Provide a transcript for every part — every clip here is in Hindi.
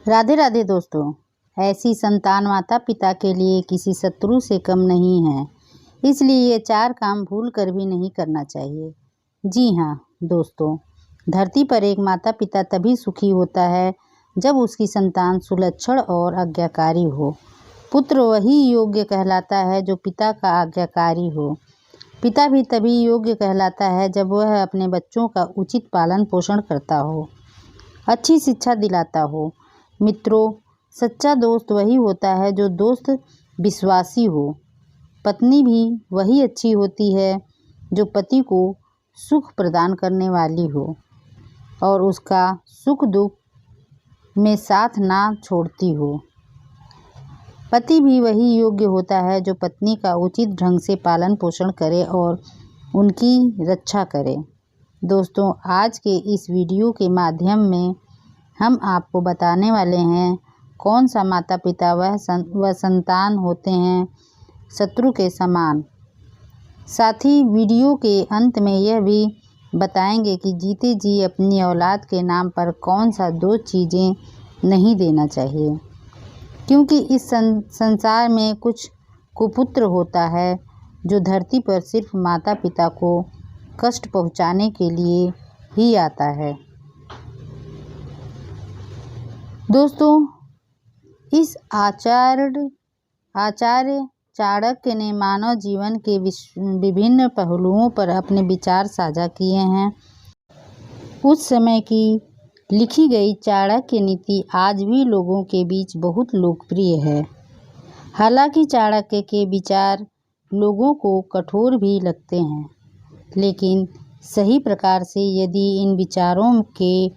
राधे राधे दोस्तों। ऐसी संतान माता पिता के लिए किसी शत्रु से कम नहीं है, इसलिए ये 4 काम भूल कर भी नहीं करना चाहिए। जी हाँ दोस्तों, धरती पर एक माता पिता तभी सुखी होता है जब उसकी संतान सुलक्षण और आज्ञाकारी हो। पुत्र वही योग्य कहलाता है जो पिता का आज्ञाकारी हो। पिता भी तभी योग्य कहलाता है जब वह अपने बच्चों का उचित पालन पोषण करता हो, अच्छी शिक्षा दिलाता हो। मित्रों, सच्चा दोस्त वही होता है जो दोस्त विश्वासी हो। पत्नी भी वही अच्छी होती है जो पति को सुख प्रदान करने वाली हो और उसका सुख दुख में साथ ना छोड़ती हो। पति भी वही योग्य होता है जो पत्नी का उचित ढंग से पालन पोषण करे और उनकी रक्षा करे। दोस्तों, आज के इस वीडियो के माध्यम में हम आपको बताने वाले हैं कौन सा माता पिता वह संतान होते हैं शत्रु के समान। साथ ही वीडियो के अंत में यह भी बताएंगे कि जीते जी अपनी औलाद के नाम पर कौन सा 2 चीज़ें नहीं देना चाहिए, क्योंकि इस संसार में कुछ कुपुत्र होता है जो धरती पर सिर्फ माता पिता को कष्ट पहुंचाने के लिए ही आता है। दोस्तों, इस आचार्य चाणक्य ने मानव जीवन के विभिन्न पहलुओं पर अपने विचार साझा किए हैं। उस समय की लिखी गई चाणक्य नीति आज भी लोगों के बीच बहुत लोकप्रिय है। हालांकि चाणक्य के विचार लोगों को कठोर भी लगते हैं, लेकिन सही प्रकार से यदि इन विचारों के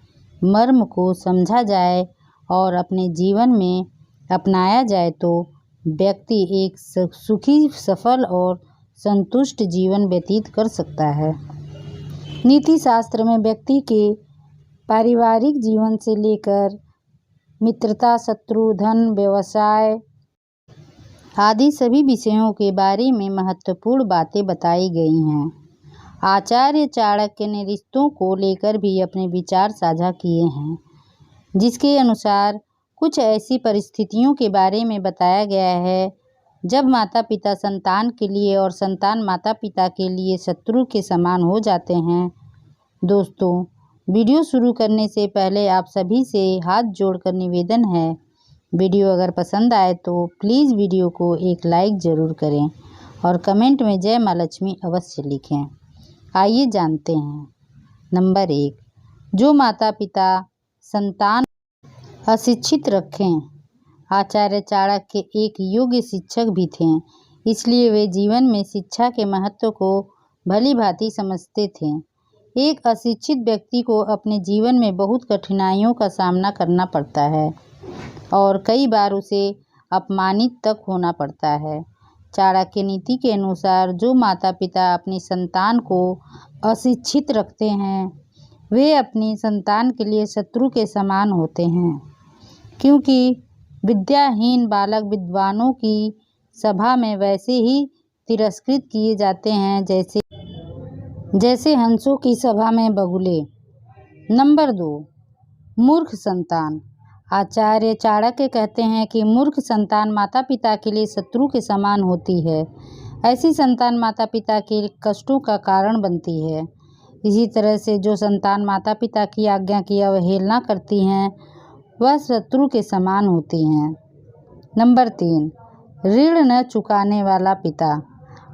मर्म को समझा जाए और अपने जीवन में अपनाया जाए तो व्यक्ति एक सुखी, सफल और संतुष्ट जीवन व्यतीत कर सकता है। नीति शास्त्र में व्यक्ति के पारिवारिक जीवन से लेकर मित्रता, शत्रु, धन, व्यवसाय आदि सभी विषयों के बारे में महत्वपूर्ण बातें बताई गई हैं। आचार्य चाणक्य ने रिश्तों को लेकर भी अपने विचार साझा किए हैं, जिसके अनुसार कुछ ऐसी परिस्थितियों के बारे में बताया गया है जब माता पिता संतान के लिए और संतान माता पिता के लिए शत्रु के समान हो जाते हैं। दोस्तों, वीडियो शुरू करने से पहले आप सभी से हाथ जोड़कर निवेदन है, वीडियो अगर पसंद आए तो प्लीज़ वीडियो को एक लाइक ज़रूर करें और कमेंट में जय माँ लक्ष्मी अवश्य लिखें। आइए जानते हैं। नंबर 1, जो माता पिता संतान अशिक्षित रखें। आचार्य चाणक्य एक योग्य शिक्षक भी थे, इसलिए वे जीवन में शिक्षा के महत्व को भली भांति समझते थे। एक अशिक्षित व्यक्ति को अपने जीवन में बहुत कठिनाइयों का सामना करना पड़ता है और कई बार उसे अपमानित तक होना पड़ता है। चाणक्य नीति के अनुसार जो माता पिता अपनी संतान को अशिक्षित रखते हैं वे अपनी संतान के लिए शत्रु के समान होते हैं, क्योंकि विद्याहीन बालक विद्वानों की सभा में वैसे ही तिरस्कृत किए जाते हैं जैसे हंसों की सभा में बगुले। नंबर 2, मूर्ख संतान। आचार्य चाणक्य कहते हैं कि मूर्ख संतान माता पिता के लिए शत्रु के समान होती है। ऐसी संतान माता पिता के कष्टों का कारण बनती है। इसी तरह से जो संतान माता पिता की आज्ञा की अवहेलना करती हैं वह शत्रु के समान होती हैं। नंबर 3, ऋण न चुकाने वाला पिता।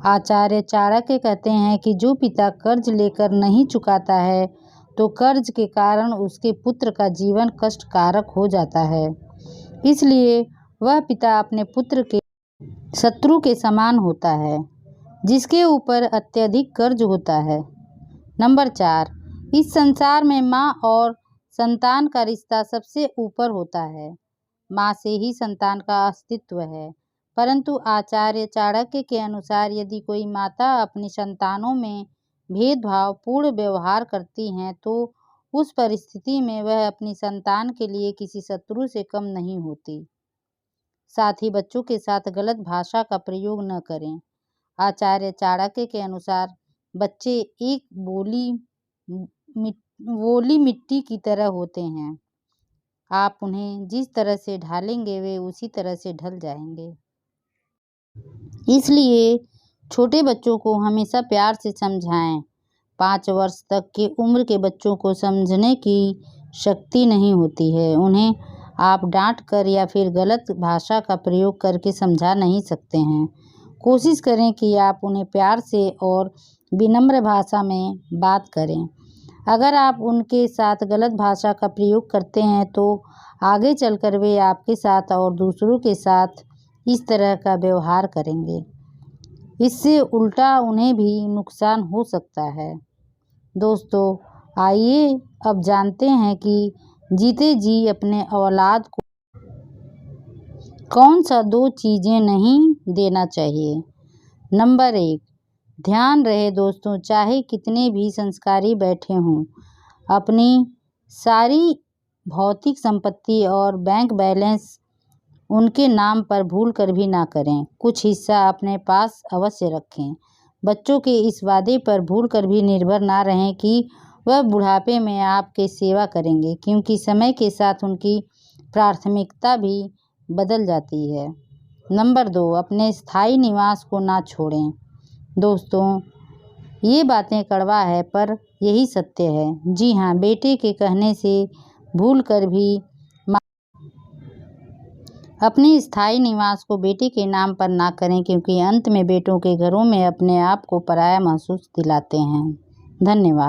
आचार्य चाणक्य कहते हैं कि जो पिता कर्ज लेकर नहीं चुकाता है तो कर्ज के कारण उसके पुत्र का जीवन कष्टकारक हो जाता है, इसलिए वह पिता अपने पुत्र के शत्रु के समान होता है जिसके ऊपर अत्यधिक कर्ज होता है। नंबर 4, इस संसार में माँ और संतान का रिश्ता सबसे ऊपर होता है। माँ से ही संतान का अस्तित्व है, परंतु आचार्य चाणक्य के अनुसार यदि कोई माता अपनी संतानों में भेदभाव पूर्ण व्यवहार करती हैं तो उस परिस्थिति में वह अपनी संतान के लिए किसी शत्रु से कम नहीं होती। साथ ही बच्चों के साथ गलत भाषा का प्रयोग न करें। आचार्य चाणक्य के अनुसार बच्चे एक बोली मिट्टी की तरह होते हैं। आप उन्हें जिस तरह से ढालेंगे वे उसी तरह से ढल जाएंगे। इसलिए छोटे बच्चों को हमेशा प्यार से समझाएं। 5 वर्ष तक की उम्र के बच्चों को समझने की शक्ति नहीं होती है। उन्हें आप डांट कर या फिर गलत भाषा का प्रयोग करके समझा नहीं सकते हैं। कोशिश करें कि आप उन्हें प्यार से और विनम्र भाषा में बात करें। अगर आप उनके साथ गलत भाषा का प्रयोग करते हैं तो आगे चलकर वे आपके साथ और दूसरों के साथ इस तरह का व्यवहार करेंगे। इससे उल्टा उन्हें भी नुकसान हो सकता है। दोस्तों, आइए अब जानते हैं कि जीते जी अपने औलाद को कौन सा 2 चीज़ें नहीं देना चाहिए। नंबर 1, ध्यान रहे दोस्तों, चाहे कितने भी संस्कारी बैठे हों, अपनी सारी भौतिक संपत्ति और बैंक बैलेंस उनके नाम पर भूल कर भी ना करें। कुछ हिस्सा अपने पास अवश्य रखें। बच्चों के इस वादे पर भूल कर भी निर्भर ना रहें कि वह बुढ़ापे में आपकी सेवा करेंगे, क्योंकि समय के साथ उनकी प्राथमिकता भी बदल जाती है। नंबर 2, अपने स्थायी निवास को ना छोड़ें। दोस्तों, ये बातें कड़वा है पर यही सत्य है। जी हाँ, बेटे के कहने से भूल कर भी अपने स्थायी निवास को बेटे के नाम पर ना करें, क्योंकि अंत में बेटों के घरों में अपने आप को पराया महसूस दिलाते हैं। धन्यवाद।